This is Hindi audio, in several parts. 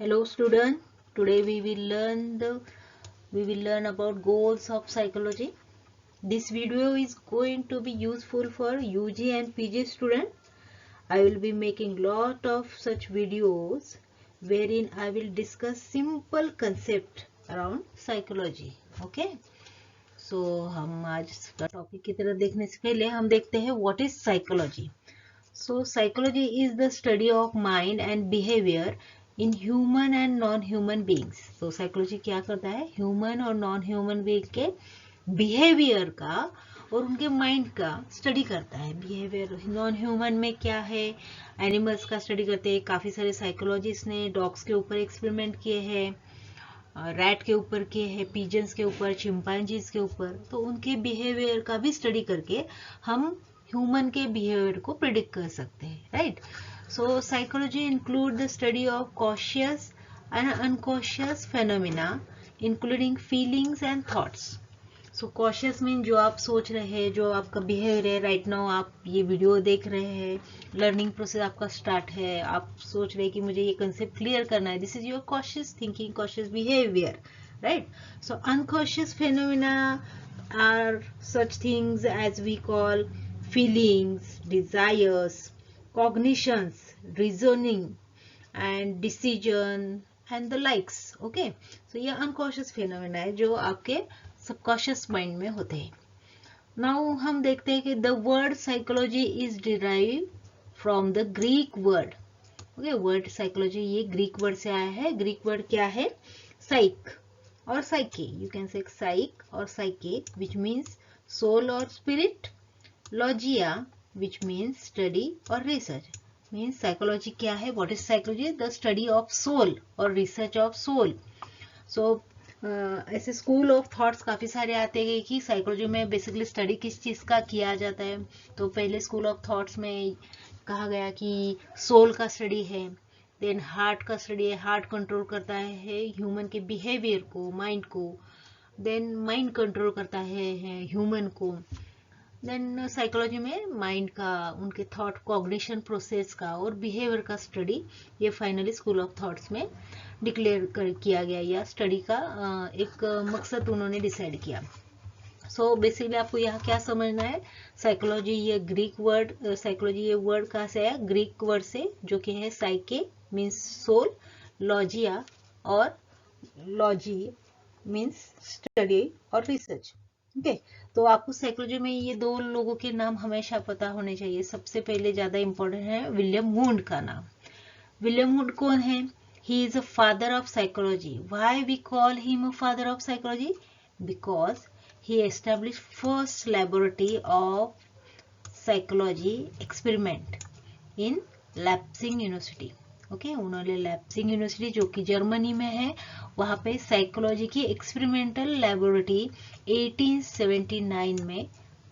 Hello student, today we will learn about goals of psychology. This video is going to be useful for UG and PG student. I will be making lot of such videos wherein I will discuss simple concept around psychology. Okay? So हम आज का टॉपिक की तरफ देखने से पहले हम देखते हैं what is psychology. So psychology is the study of mind and behavior in human and non-human beings. तो साइकोलॉजी क्या करता है? ह्यूमन और नॉन ह्यूमन बीइंग के बिहेवियर का और उनके माइंड का स्टडी करता है. बिहेवियर नॉन ह्यूमन में क्या है, एनिमल्स का स्टडी करते हैं. काफ़ी सारे साइकोलॉजिस्ट ने डॉग्स के ऊपर एक्सपेरिमेंट किए हैं, रैट के ऊपर किए हैं, पिजन्स के ऊपर, चिंपैंजीज के ऊपर. तो उनके बिहेवियर का भी स्टडी करके हम ह्यूमन के बिहेवियर को प्रिडिक्ट कर सकते हैं, right. So psychology include the study of conscious and unconscious phenomena including feelings and thoughts. So conscious mean जो आप सोच रहे हैं, जो आपका बिहेवियर है. राइट नाउ आप ये वीडियो देख रहे हैं, लर्निंग प्रोसेस आपका स्टार्ट है, आप सोच रहे हैं कि मुझे ये कंसेप्ट क्लियर करना है. This is your conscious thinking, conscious behaviour, right. So unconscious phenomena are such things as we call feelings, desires, cognitions, reasoning and decision and the likes. Okay, so ये unconscious phenomena है जो आपके subconscious mind में होते हैं. Now हम देखते हैं कि the word psychology is derived from the Greek word. Okay, word psychology ये Greek word से आया है. Greek word क्या है? Psych और psyche. You can say psych or psyche, which means soul or spirit. Logia, which means study or research. Means psychology क्या है? What is psychology? The study of soul or research of soul. So ऐसे स्कूल ऑफ थॉट्स काफ़ी सारे आते हैं कि साइकोलॉजी में बेसिकली स्टडी किस चीज़ का किया जाता है. तो पहले स्कूल ऑफ थॉट्स में कहा गया कि सोल का स्टडी है, देन हार्ट का स्टडी है. हार्ट कंट्रोल करता है ह्यूमन के बिहेवियर को, माइंड को. देन माइंड कंट्रोल करता है ह्यूमन को. देन साइकोलॉजी में माइंड का, उनके थॉट कॉग्निशन प्रोसेस का और बिहेवियर का स्टडी, ये फाइनली स्कूल ऑफ थॉट्स में डिक्लेयर किया गया, या स्टडी का एक मकसद उन्होंने डिसाइड किया. सो बेसिकली आपको यहाँ क्या समझना है? साइकोलॉजी ये ग्रीक वर्ड, साइकोलॉजी ये वर्ड कहाँ से है? ग्रीक वर्ड से, जो कि है साइके मीन्स सोल, लॉजिया और लॉजी मीन्स स्टडी और रिसर्च. ओके, तो आपको साइकोलॉजी में ये दो लोगों के नाम हमेशा पता होने चाहिए. सबसे पहले ज्यादा इंपॉर्टेंट है विलियम वुंड का नाम. विलियम वुंड कौन है? He is a father of psychology. Why we call him a father of psychology? Because he establish first laboratory of psychology experiment in Leipzig university. Okay, उन्होंने लैप्सिंग यूनिवर्सिटी जो कि जर्मनी में है, वहाँ पे साइकोलॉजी की एक्सपेरिमेंटल लैबोरेटरी 1879 में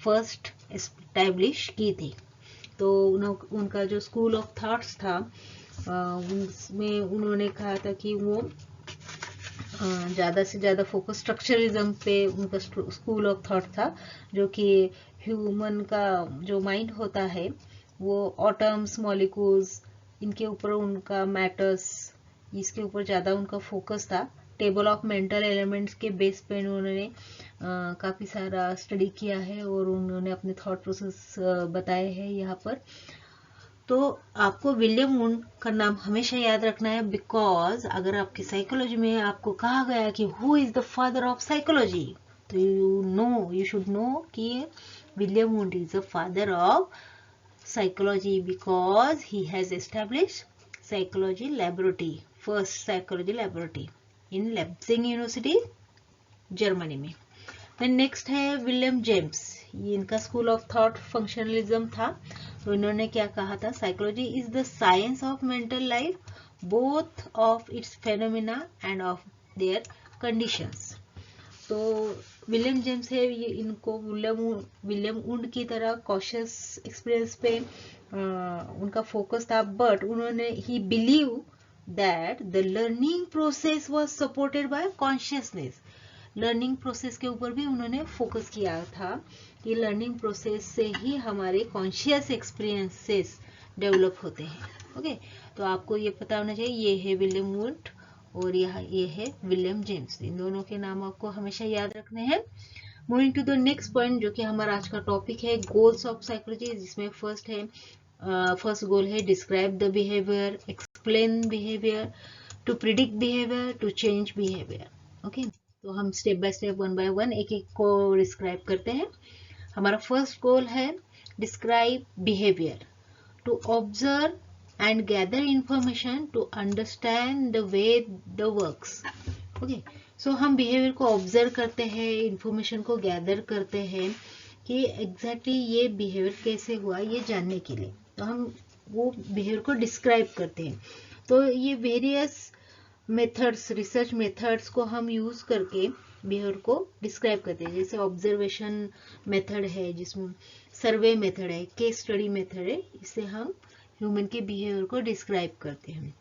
फर्स्ट एस्टैब्लिश की थी. तो उनका जो स्कूल ऑफ थॉट्स था, उसमें उन्होंने कहा था कि वो ज़्यादा से ज़्यादा फोकस स्ट्रक्चरलिज्म पे उनका स्कूल ऑफ थॉट था, जो कि ह्यूमन का जो माइंड होता है वो ऑटम्स, मॉलिक्यूल्स, इनके ऊपर उनका मैटर्स, इसके ऊपर ज़्यादा उनका फोकस था. टेबल ऑफ मेंटल एलिमेंट्स के बेस पे उन्होंने काफ़ी सारा स्टडी किया है और उन्होंने अपने थॉट प्रोसेस बताए हैं यहाँ पर. तो आपको विलियम वुंड का नाम हमेशा याद रखना है, बिकॉज अगर आपकी साइकोलॉजी में आपको कहा गया कि who is the father of psychology, तो यू शुड नो कि William wound is the father of psychology because he has established psychology laboratory, first psychology laboratory in Leipzig University, Germany में. then next है विलियम जेम्स. ये इनका स्कूल ऑफ थॉट फंक्शनलिज्म था. तो इन्होंने क्या कहा था? Psychology is the science of mental life, both of its phenomena end of their conditions. तो विलियम जेम्स है, ये इनको विलियम वुंड की तरह कॉशियस एक्सपीरियंस पे उनका फोकस था, बट उन्होंने ही believe that the learning process was supported by consciousness. Learning process के ऊपर भी उन्होंने फोकस किया था कि लर्निंग प्रोसेस से ही हमारे कॉन्शियस एक्सपीरियंसेस डेवलप होते हैं. ओके, तो आपको ये पता होना चाहिए. ये है विलियम वुंड और ये है विलियम जेम्स। इन दोनों के नाम आपको हमेशा याद रखने हैं। Moving to the next point, जो कि हमारा आज का टॉपिक है गोल्स ऑफ साइकोलॉजी, जिसमें फर्स्ट गोल है describe the behaviour, explain behaviour, to predict behaviour, to change behaviour. Okay, तो हम step by step one by one एक एक को डिस्क्राइब करते हैं। हमारा फर्स्ट गोल है describe behaviour, to observe and gather information to understand the way the works. Okay, so हम behavior को observe करते हैं, information को gather करते हैं कि exactly ये behavior कैसे हुआ ये जानने के लिए, तो हम वो behavior को describe करते हैं। तो ये various methods, research methods को हम use करके behavior को describe करते हैं। जैसे observation method है, जिसमें survey method है, case study method है, इससे हम ह्यूमन के बिहेवियर को डिस्क्राइब करते हैं।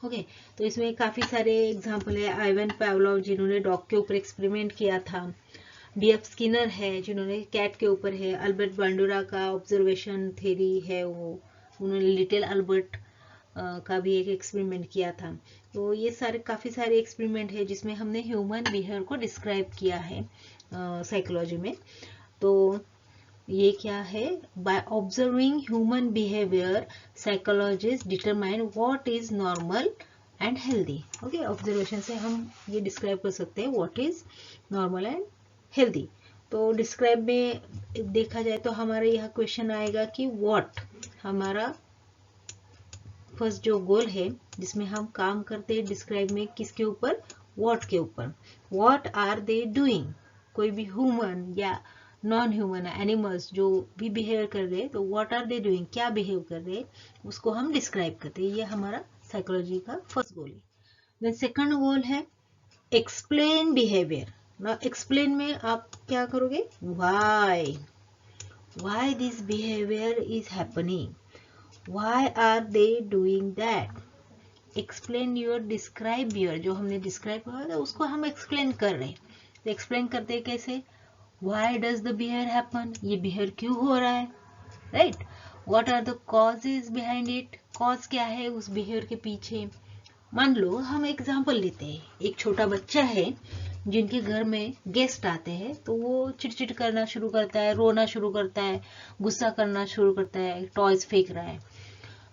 ओके, तो इसमें काफी सारे एग्जांपल है। आइवन पावलोव, जिन्होंने डॉग के ऊपर एक्सपेरिमेंट किया था। डीएफ स्किनर है, जिन्होंने कैट के ऊपर है। अल्बर्ट बांडुरा का ऑब्जर्वेशन थ्योरी है, वो उन्होंने लिटिल अल्बर्ट का भी एक एक्सपेरिमेंट किया था। तो ये काफी सारे एक्सपेरिमेंट है जिसमें हमने ह्यूमन बिहेवियर को डिस्क्राइब किया है साइकोलॉजी में। तो ये क्या है, by observing human behaviour psychologist determine what is normal and healthy. Okay, observation से हम ये डिस्क्राइब कर सकते हैं what is normal and healthy. तो डिस्क्राइब में देखा जाए तो हमारा यह क्वेश्चन आएगा कि व्हाट, हमारा फर्स्ट जो गोल है जिसमें हम काम करते हैं डिस्क्राइब में, किसके ऊपर, व्हाट के ऊपर। व्हाट आर दे डूइंग, कोई भी ह्यूमन या नॉन ह्यूमन एनिमल्स जो भी बिहेव कर रहे हैं, तो व्हाट आर दे डूइंग, क्या बिहेव कर रहे हैं, उसको हम डिस्क्राइब करते हैं। ये हमारा साइकोलॉजी का फर्स्ट गोल है। देन सेकंड गोल है एक्सप्लेन बिहेवियर। ना एक्सप्लेन में आप क्या करोगे, why this behaviour is happening, why are they doing that. Explain your, describe your, जो हमने डिस्क्राइब किया था उसको हम एक्सप्लेन कर रहे हैं। तो एक्सप्लेन करते हैं कैसे, Why does the behavior happen? ये behavior क्यों हो रहा है, right? What are the causes behind it? Cause क्या है उस behavior के पीछे। मान लो हम एग्जाम्पल लेते हैं, एक छोटा बच्चा है जिनके घर में गेस्ट आते हैं, तो वो चिड़चिड़ करना शुरू करता है, रोना शुरू करता है, गुस्सा करना शुरू करता है, टॉयज फेंक रहा है।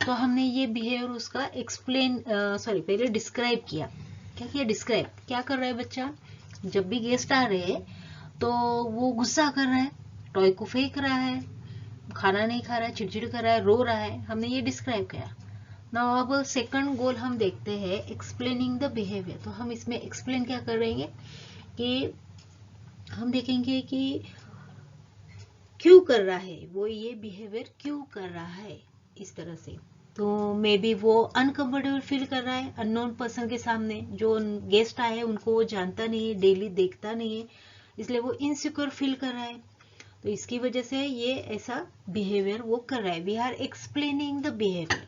तो हमने ये बिहेवियर उसका पहले डिस्क्राइब किया। क्या किया, डिस्क्राइब, क्या कर रहा है बच्चा, जब भी गेस्ट आ रहे हैं तो वो गुस्सा कर रहा है, टॉय को फेंक रहा है, खाना नहीं खा रहा है, चिड़चिड़ कर रहा है, रो रहा है, हमने ये डिस्क्राइब किया। नाउ अब सेकंड गोल हम देखते हैं एक्सप्लेनिंग द बिहेवियर। तो हम इसमें एक्सप्लेन क्या करेंगे कि हम देखेंगे कि क्यों कर रहा है वो, ये बिहेवियर क्यों कर रहा है इस तरह से। तो मे बी वो अनकंफर्टेबल फील कर रहा है अननोन पर्सन के सामने, जो गेस्ट आए हैं उनको वो जानता नहीं है, डेली देखता नहीं है, इसलिए वो इनसिक्योर फील कर रहा है। तो इसकी वजह से ये ऐसा बिहेवियर वो कर रहा है। We are explaining the behaviour.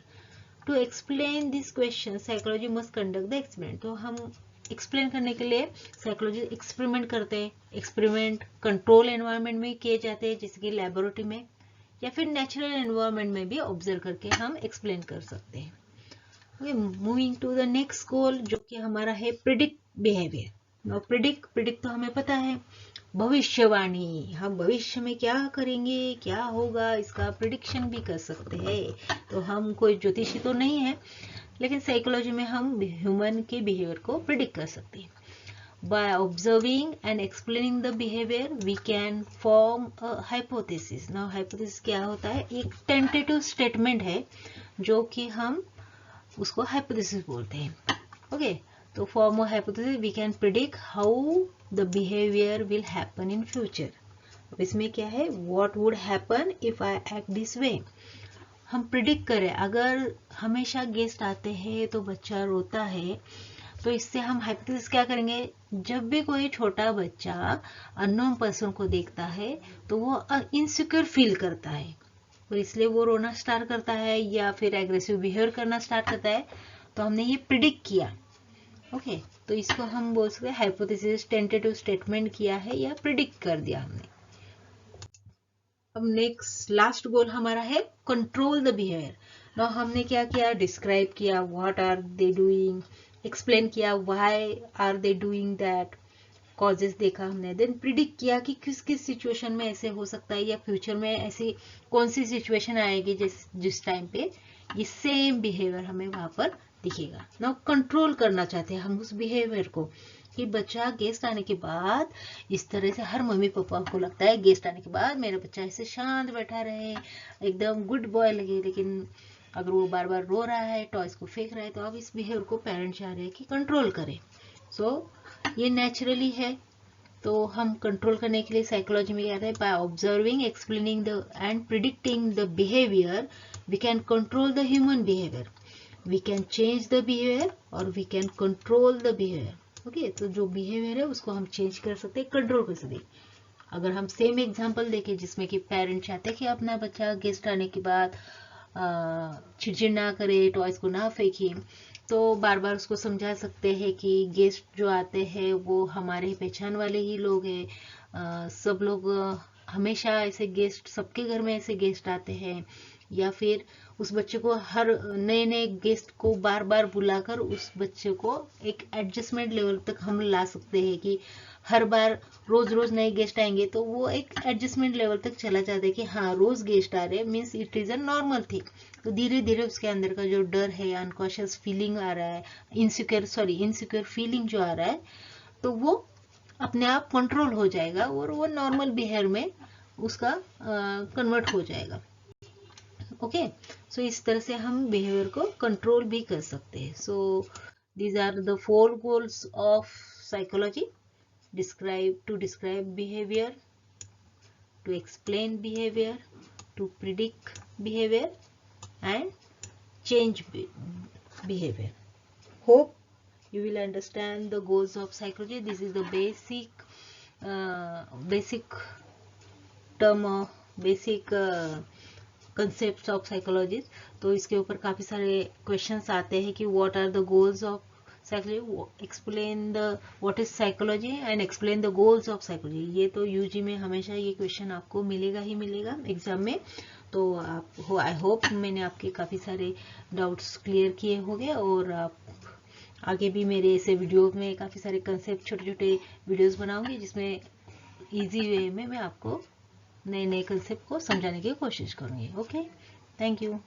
To explain this question psychology must conduct the experiment. तो हम एक्सप्लेन करने के लिए साइकोलॉजी एक्सपेरिमेंट करते हैं। एक्सपेरिमेंट कंट्रोल एनवायरनमेंट में किए जाते हैं, जैसे कि लेबोरेटरी में, या फिर नेचुरल एनवायरनमेंट में भी ऑब्जर्व करके हम एक्सप्लेन कर सकते हैं। Okay, moving to the next goal, जो कि हमारा है प्रिडिक्ट बिहेवियर। प्रिडिक्ट तो हमें पता है, भविष्यवाणी, हम भविष्य में क्या करेंगे, क्या होगा, इसका प्रिडिक्शन भी कर सकते हैं। तो हम कोई ज्योतिषी तो नहीं है, लेकिन साइकोलॉजी में हम ह्यूमन के बिहेवियर को प्रिडिक्ट कर सकते हैं। By observing and explaining the behaviour we can form a hypothesis. Now hypothesis क्या होता है, एक टेंटेटिव स्टेटमेंट है जो कि हम उसको हाइपोथेसिस बोलते हैं। ओके, तो form a hypothesis we can predict how the behaviour will happen in future. अब इसमें क्या है, what would happen if I act this way. हम प्रिडिक्ट करें, अगर हमेशा गेस्ट आते हैं तो बच्चा रोता है, तो इससे हम हाइपोथेसिस क्या करेंगे, जब भी कोई छोटा बच्चा अननोन पर्सन को देखता है तो वो इनसिक्योर फील करता है, और इसलिए वो रोना स्टार्ट करता है या फिर एग्रेसिव बिहेवियर करना स्टार्ट करता है। तो हमने ये प्रिडिक्ट किया। ओके, तो इसको हम बोल सकते हैं हाइपोथेसिस, टेंटेटिव स्टेटमेंट किया है या प्रिडिक्ट कर दिया हमने। अब नेक्स्ट लास्ट गोल हमारा है कंट्रोल द बिहेवियर। नाउ हमने क्या किया, डिस्क्राइब किया what are they doing, explain किया why are they doing that, causes देखा हमने, देन प्रिडिक्ट किया कि किस किस सिचुएशन में ऐसे हो सकता है या फ्यूचर में ऐसी कौन सी सिचुएशन आएगी जिस टाइम पे ये सेम बिहेवियर हमें वहां पर दिखेगा। नाउ कंट्रोल करना चाहते हैं हम उस बिहेवियर को कि बच्चा गेस्ट आने के बाद इस तरह से, हर मम्मी पापा को लगता है गेस्ट आने के बाद मेरा बच्चा ऐसे शांत बैठा रहे, एकदम गुड बॉय लगे, लेकिन अगर वो बार बार रो रहा है, टॉयज को फेंक रहा है, तो अब इस बिहेवियर को पेरेंट्स चाह रहे हैं कि कंट्रोल करें। सो ये नेचुरली है, तो हम कंट्रोल करने के लिए साइकोलॉजी में कहते हैं by observing, explaining the and predicting the behaviour we can control the human behaviour, we can change the behaviour और we can control the behaviour. Okay, तो जो बिहेवियर है उसको हम चेंज कर सकते हैं, कंट्रोल कर सकते हैं। अगर हम सेम एग्जांपल देखें जिसमें कि पेरेंट चाहते हैं कि अपना बच्चा गेस्ट आने के बाद चिड़चिड़ ना करे, टॉयज को ना फेंके, तो बार बार उसको समझा सकते हैं कि गेस्ट जो आते हैं वो हमारे पहचान वाले ही लोग हैं, सब लोग हमेशा ऐसे गेस्ट, सबके घर में ऐसे गेस्ट आते हैं, या फिर उस बच्चे को हर नए नए गेस्ट को बार बार बुलाकर उस बच्चे को एक एडजस्टमेंट लेवल तक हम ला सकते हैं कि हर बार रोज रोज नए गेस्ट आएंगे तो वो एक एडजस्टमेंट लेवल तक चला जाता है कि हाँ रोज गेस्ट आ रहे हैं means it is a normal thing. तो धीरे धीरे उसके अंदर का जो डर है, अनकॉन्शियस फीलिंग आ रहा है, इनसिक्योर फीलिंग जो आ रहा है, तो वो अपने आप कंट्रोल हो जाएगा और वो नॉर्मल बिहेवियर में उसका कन्वर्ट हो जाएगा। ओके, सो इस तरह से हम बिहेवियर को कंट्रोल भी कर सकते हैं। So these are the 4 goals of psychology: describe behavior, to explain behavior, to predict behavior and change behavior. Hope you will understand the goals of psychology. This is the basic term of basic concepts of psychology. तो इसके ऊपर काफी सारे क्वेश्चंस आते हैं कि what are the goals of psychology, explain the what is psychology and explain the goals of psychology. ये तो यूजी में हमेशा ये क्वेश्चन आपको मिलेगा ही मिलेगा एग्जाम में। तो आप आई होप मैंने आपके काफी सारे डाउट्स क्लियर किए होंगे और आप आगे भी मेरे ऐसे वीडियो में काफी सारे कंसेप्ट, छोटे छोटे वीडियोस बनाऊंगी जिसमें इजी वे में मैं आपको नए नए कंसेप्ट को समझाने की कोशिश करूंगी। Okay, thank you.